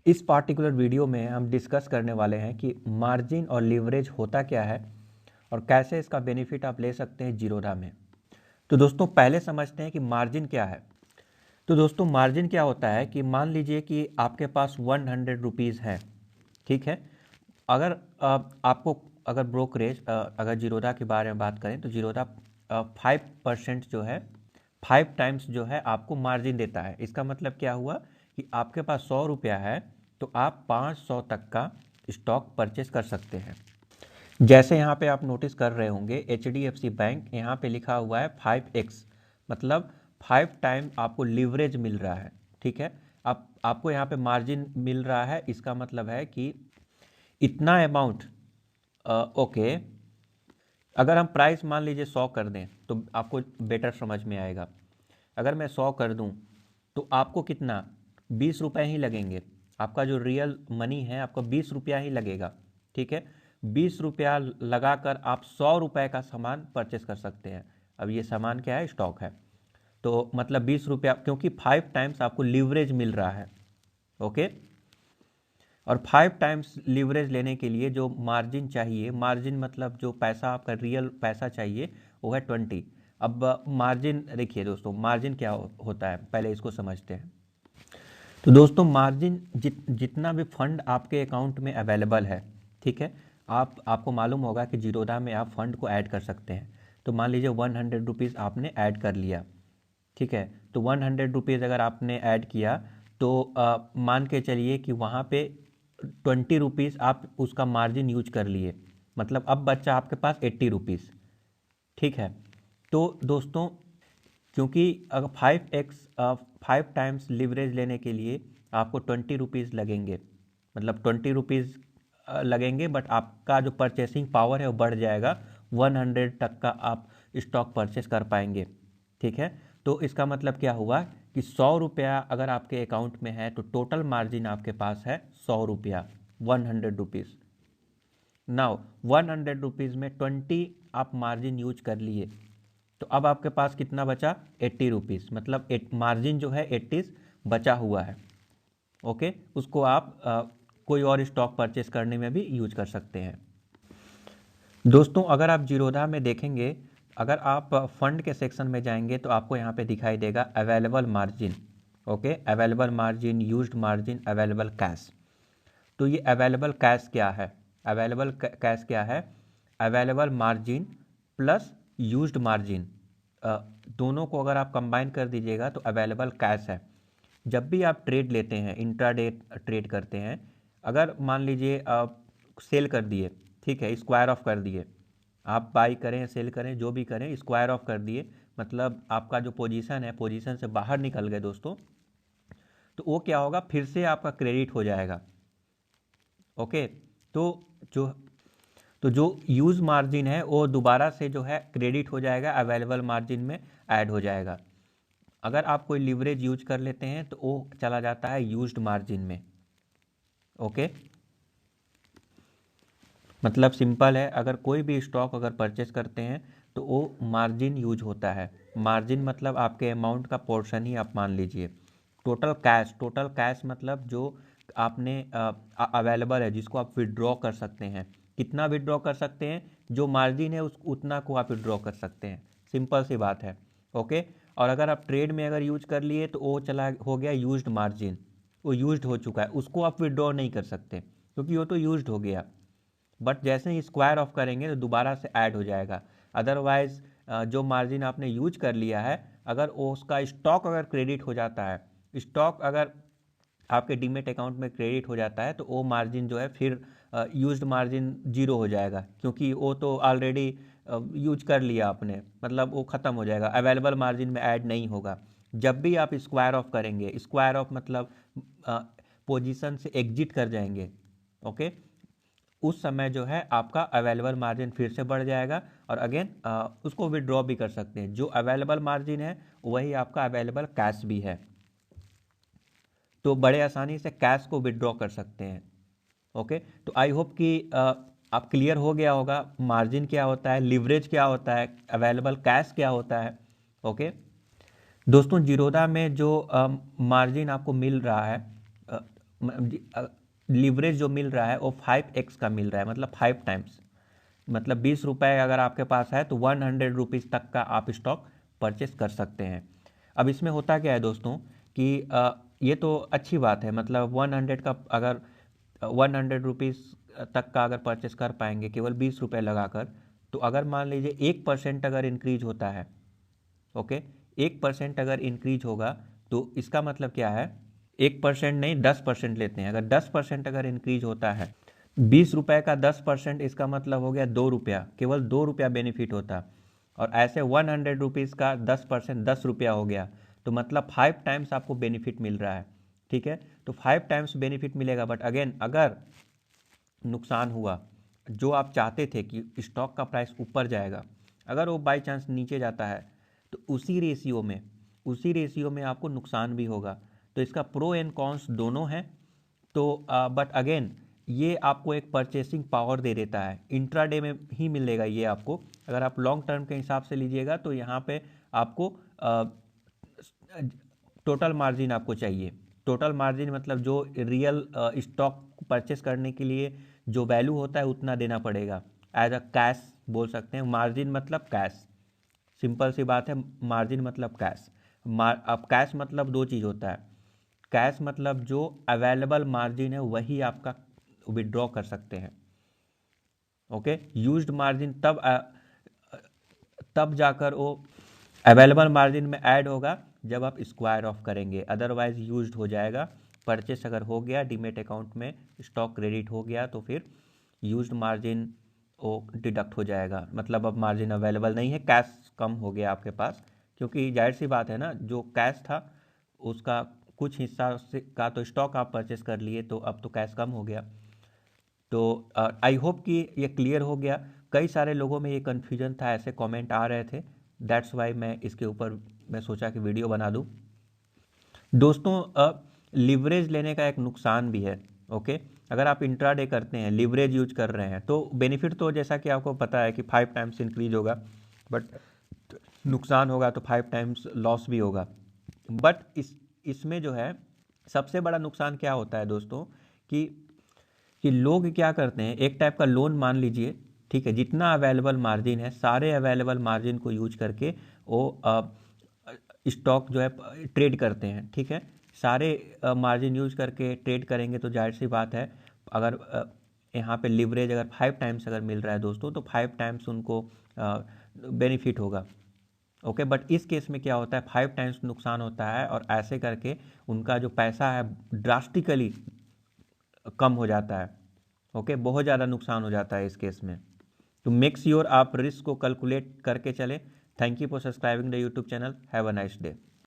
इस particular video में हम डिस्कस करने वाले हैं कि मार्जिन और लीवरेज होता क्या है और कैसे इसका बेनिफिट आप ले सकते हैं जीरोधा में। तो दोस्तों पहले समझते हैं कि मार्जिन क्या है। तो दोस्तों मार्जिन क्या होता है कि मान लीजिए कि आपके पास 100 रुपीज़ है, ठीक है। अगर आपको अगर ब्रोकरेज अगर जीरोधा के बारे में बात करें तो जीरोधा 5% जो है 5 टाइम्स जो है आपको मार्जिन देता है। इसका मतलब क्या हुआ कि आपके पास 100 रुपया है तो आप 500 तक का स्टॉक परचेस कर सकते हैं। जैसे यहाँ पे आप नोटिस कर रहे होंगे HDFC बैंक यहाँ पे लिखा हुआ है 5x, मतलब 5 टाइम आपको लीवरेज मिल रहा है, ठीक है। आपको यहाँ पे मार्जिन मिल रहा है, इसका मतलब है कि इतना अमाउंट ओके। अगर हम प्राइस मान लीजिए 100 कर दें तो आपको बेटर समझ में आएगा। अगर मैं 100 कर दूं तो आपको कितना 20 रुपये ही लगेंगे। आपका जो रियल मनी है आपका 20 रुपया ही लगेगा, ठीक है। 20 रुपया लगाकर आप 100 रुपये का सामान परचेस कर सकते हैं। अब ये सामान क्या है, स्टॉक है। तो मतलब 20 रुपया, क्योंकि 5 टाइम्स आपको लीवरेज मिल रहा है, ओके। और 5 टाइम्स लीवरेज लेने के लिए जो मार्जिन चाहिए, मार्जिन मतलब जो पैसा आपका रियल पैसा चाहिए वो है 20। अब मार्जिन देखिए दोस्तों, मार्जिन क्या होता है पहले इसको समझते हैं। तो दोस्तों मार्जिन जितना भी फंड आपके अकाउंट में अवेलेबल है, ठीक है। आपको मालूम होगा कि जीरोधा में आप फंड को ऐड कर सकते हैं। तो मान लीजिए 100 रुपीज़ आपने ऐड कर लिया, ठीक है। तो 100 रुपीज़ अगर आपने ऐड किया तो मान के चलिए कि वहाँ पे 20 रुपीज़ आप उसका मार्जिन यूज कर लिए, मतलब अब बचा आपके पास 80 रुपीज़, ठीक है। तो दोस्तों क्योंकि अगर 5 टाइम्स लिवरेज लेने के लिए आपको 20 रुपीज़ लगेंगे, मतलब 20 रुपीज़ लगेंगे, बट आपका जो परचेसिंग पावर है वो बढ़ जाएगा। 100 तक का आप स्टॉक परचेस कर पाएंगे, ठीक है। तो इसका मतलब क्या हुआ कि 100 रुपया अगर आपके अकाउंट में है तो टोटल मार्जिन आपके पास है 100 रुपया, 100 रुपीज़। नाउ 100 रुपीज़ में 20 आप मार्जिन यूज कर लिए, तो अब आपके पास कितना बचा 80 रुपीज़, मतलब मार्जिन जो है 80 बचा हुआ है, ओके। उसको आप कोई और स्टॉक परचेस करने में भी यूज कर सकते हैं। दोस्तों अगर आप जीरोधा में देखेंगे, अगर आप फंड के सेक्शन में जाएंगे तो आपको यहाँ पे दिखाई देगा available margin, okay. Available margin, used margin, available cash. तो ये अवेलेबल कैश क्या है, अवेलेबल कैश क्या है, available margin plus used margin, दोनों को अगर आप कंबाइन कर दीजिएगा तो अवेलेबल कैश है। जब भी आप ट्रेड लेते हैं, इंट्राडे ट्रेड करते हैं, अगर मान लीजिए आप सेल कर दिए, ठीक है, स्क्वायर ऑफ कर दिए, आप बाई करें सेल करें जो भी करें स्क्वायर ऑफ कर दिए, मतलब आपका जो पोजीशन है पोजीशन से बाहर निकल गए दोस्तों, तो वो क्या होगा, फिर से आपका क्रेडिट हो जाएगा, ओके। तो जो तो जो यूज मार्जिन है वो दोबारा से जो है क्रेडिट हो जाएगा, अवेलेबल मार्जिन में ऐड हो जाएगा। अगर आप कोई लिवरेज यूज कर लेते हैं तो वो चला जाता है यूज्ड मार्जिन में, ओके। मतलब सिंपल है, अगर कोई भी स्टॉक अगर परचेस करते हैं तो वो मार्जिन यूज होता है। मार्जिन मतलब आपके अमाउंट का पोर्शन ही आप मान लीजिए। टोटल कैश मतलब जो आपने अवेलेबल है, जिसको आप विड्रॉ कर सकते हैं। कितना विड्रॉ कर सकते हैं, जो मार्जिन है उस उतना को आप विड्रॉ कर सकते हैं, सिंपल सी बात है, ओके। और अगर आप ट्रेड में अगर यूज कर लिए तो वो चला हो गया यूज्ड मार्जिन, वो यूज्ड हो चुका है, उसको आप विड्रॉ नहीं कर सकते क्योंकि वो तो यूज्ड हो गया। बट जैसे ही स्क्वायर ऑफ करेंगे तो दोबारा से ऐड हो जाएगा। अदरवाइज जो मार्जिन आपने यूज कर लिया है, अगर उसका स्टॉक अगर क्रेडिट हो जाता है, स्टॉक अगर आपके डीमेट अकाउंट में क्रेडिट हो जाता है तो वो मार्जिन जो है फिर यूज्ड मार्जिन जीरो हो जाएगा, क्योंकि वो तो ऑलरेडी यूज कर लिया आपने, मतलब वो ख़त्म हो जाएगा, अवेलेबल मार्जिन में ऐड नहीं होगा। जब भी आप स्क्वायर ऑफ करेंगे, स्क्वायर ऑफ मतलब पोजीशन से एग्जिट कर जाएंगे, ओके, उस समय जो है आपका अवेलेबल मार्जिन फिर से बढ़ जाएगा और अगेन उसको विड्रॉ भी कर सकते हैं। जो अवेलेबल मार्जिन है वही आपका अवेलेबल कैश भी है, तो बड़े आसानी से कैश को विड्रॉ कर सकते हैं, ओके। तो आई होप कि आप क्लियर हो गया होगा मार्जिन क्या होता है, लिवरेज क्या होता है, अवेलेबल कैश क्या होता है, ओके। दोस्तों जीरोधा में जो मार्जिन आपको मिल रहा है, लीवरेज जो मिल रहा है वो 5x का मिल रहा है, मतलब 5 टाइम्स। मतलब 20 रुपये अगर आपके पास है तो 100 रुपीज़ तक का आप स्टॉक परचेस कर सकते हैं। अब इसमें होता क्या है दोस्तों कि ये तो अच्छी बात है, मतलब 100 का अगर 100 रुपीज़ तक का अगर परचेस कर पाएंगे केवल 20 रुपये लगाकर, तो अगर मान लीजिए 1% अगर इंक्रीज होता है, ओके, 1% अगर इंक्रीज होगा तो इसका मतलब क्या है, 1% नहीं 10% लेते हैं, अगर 10% अगर इंक्रीज होता है 20 रुपये का 10%, इसका मतलब हो गया 2 रुपया, केवल 2 रुपया बेनिफिट होता। और ऐसे 100 रुपीज़ का 10% 10 रुपया हो गया, तो मतलब 5 टाइम्स आपको बेनिफिट मिल रहा है। ठीक है, तो 5 टाइम्स बेनिफिट मिलेगा। बट अगेन अगर नुकसान हुआ, जो आप चाहते थे कि स्टॉक का प्राइस ऊपर जाएगा, अगर वो बाई चांस नीचे जाता है तो उसी रेशियो में आपको नुकसान भी होगा। तो इसका प्रो एंड कॉन्स दोनों हैं। तो बट अगेन ये आपको एक परचेसिंग पावर दे देता है, इंट्राडे में ही मिलेगा ये आपको। अगर आप लॉन्ग टर्म के हिसाब से लीजिएगा तो यहाँ पे आपको टोटल मार्जिन आपको चाहिए। टोटल मार्जिन मतलब जो रियल स्टॉक परचेस करने के लिए जो वैल्यू होता है उतना देना पड़ेगा, एज अ कैश बोल सकते हैं। मार्जिन मतलब कैश, सिंपल सी बात है, मार्जिन मतलब कैश। अब कैश मतलब दो चीज़ होता है, कैश मतलब जो अवेलेबल मार्जिन है वही आपका विड्रॉ कर सकते हैं। ओके, यूज्ड मार्जिन तब जाकर वो अवेलेबल मार्जिन में ऐड होगा जब आप स्क्वायर ऑफ करेंगे, अदरवाइज यूज्ड हो जाएगा। परचेस अगर हो गया डीमेट अकाउंट में, स्टॉक क्रेडिट हो गया, तो फिर यूज्ड मार्जिन वो डिडक्ट हो जाएगा, मतलब अब मार्जिन अवेलेबल नहीं है, कैश कम हो गया आपके पास। क्योंकि जाहिर सी बात है ना, जो कैश था उसका कुछ हिस्सा से का तो स्टॉक आप परचेस कर लिए, तो अब तो कैश कम हो गया। तो आई होप कि ये क्लियर हो गया। कई सारे लोगों में ये कन्फ्यूजन था, ऐसे कमेंट आ रहे थे, दैट्स वाई मैं इसके ऊपर मैं सोचा कि वीडियो बना दूं। दोस्तों लिवरेज लेने का एक नुकसान भी है। ओके, अगर आप इंट्राडे करते हैं, लिवरेज यूज कर रहे हैं, तो बेनिफिट तो जैसा कि आपको पता है कि 5 टाइम्स इंक्रीज होगा, बट नुकसान होगा तो 5 टाइम्स लॉस भी होगा। बट इसमें जो है सबसे बड़ा नुकसान क्या होता है दोस्तों, कि लोग क्या करते हैं, एक टाइप का लोन मान लीजिए, ठीक है, जितना अवेलेबल मार्जिन है सारे अवेलेबल मार्जिन को यूज करके वो स्टॉक जो है ट्रेड करते हैं। ठीक है, सारे मार्जिन यूज करके ट्रेड करेंगे तो जाहिर सी बात है, अगर यहाँ पे लिवरेज अगर 5 टाइम्स अगर मिल रहा है दोस्तों, तो 5 टाइम्स उनको बेनिफिट होगा। ओके, बट इस केस में क्या होता है, 5 टाइम्स नुकसान होता है, और ऐसे करके उनका जो पैसा है ड्रास्टिकली कम हो जाता है। ओके, बहुत ज़्यादा नुकसान हो जाता है इस केस में। तो मेक श्योर आप रिस्क को कैलकुलेट करके चलें। Thank you for subscribing the YouTube channel. Have a nice day.